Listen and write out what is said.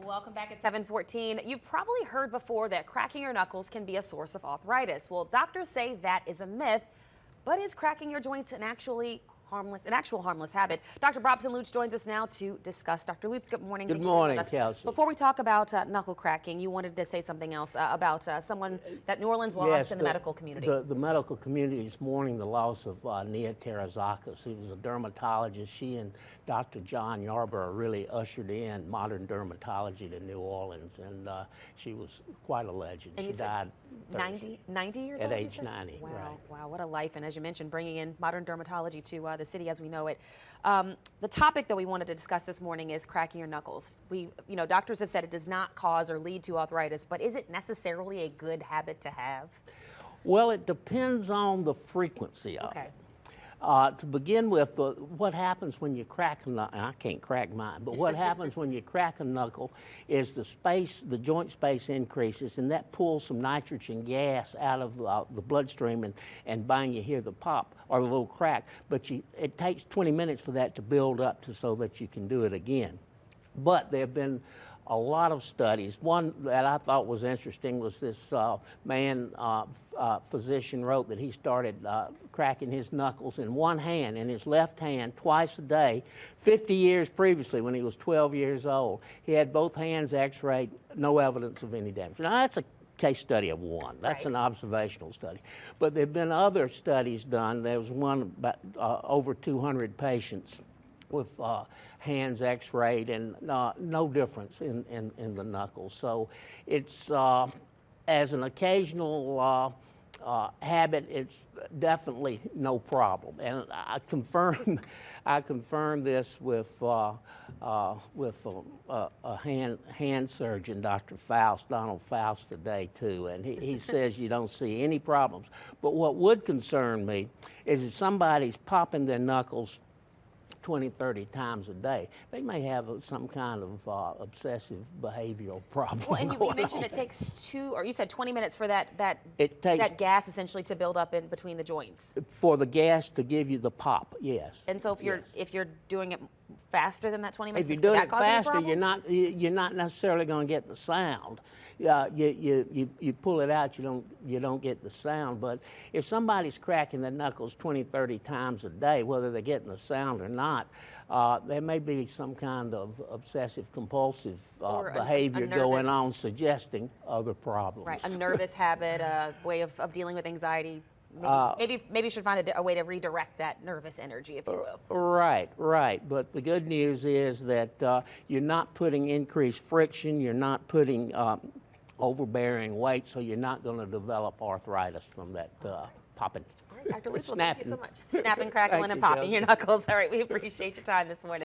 Welcome back at 7:14. You've probably heard before that cracking your knuckles can be a source of arthritis. Well, doctors say that is a myth, but is cracking your joints an actual harmless habit? Dr. Lutz joins us now to discuss. Dr. Lutz, good morning. Good morning, Kelsey. Before we talk about knuckle cracking, you wanted to say something else about someone that New Orleans lost in the medical community. The medical community is mourning the loss of Nia Terazakis, who was a dermatologist. She and Dr. John Yarborough really ushered in modern dermatology to New Orleans, and she was quite a legend. And she died 90 years at old? age 90. Wow, right. wow, what a life. And as you mentioned, bringing in modern dermatology to the city as we know it. The topic that we wanted to discuss this morning is cracking your knuckles. Doctors have said it does not cause or lead to arthritis, but is it necessarily a good habit to have? Well, it depends on the frequency of it. To begin with, what happens when you crack a knuckle, and I can't crack mine, but what happens when you crack a knuckle is the joint space increases, and that pulls some nitrogen gas out of the bloodstream, and bang, you hear the pop or the little crack. But it takes 20 minutes for that to build up so that you can do it again. But there have been a lot of studies. One that I thought was interesting was this physician wrote that he started cracking his knuckles in one hand, in his left hand, twice a day, 50 years previously when he was 12 years old. He had both hands x-rayed, no evidence of any damage. Now, that's a case study of one. That's an observational study. But there have been other studies done. There was one about over 200 patients with hands x-rayed and no difference in the knuckles. So it's, as an occasional habit, it's definitely no problem. And I confirm this with a hand surgeon, Dr. Donald Faust, today too, and he says you don't see any problems. But what would concern me is if somebody's popping their knuckles 20, 30 times a day, they may have some kind of obsessive behavioral problem. Well, and you mentioned it takes you said 20 minutes for that gas essentially to build up in between the joints. For the gas to give you the pop, yes. And so if you're doing it faster than that 20 minutes, if you're doing it faster, you're not necessarily going to get the sound. You pull it out, you don't get the sound. But if somebody's cracking their knuckles 20, 30 times a day, whether they're getting the sound or not, there may be some kind of obsessive compulsive behavior going on, suggesting other problems. Right, a nervous habit, a way of dealing with anxiety. Maybe you should find a way to redirect that nervous energy, if you will. Right. But the good news is that you're not putting increased friction, you're not putting overbearing weight, so you're not going to develop arthritis from that popping. All right, Dr. Lutz, thank you so much. Snapping, crackling, and popping your knuckles. All right, we appreciate your time this morning.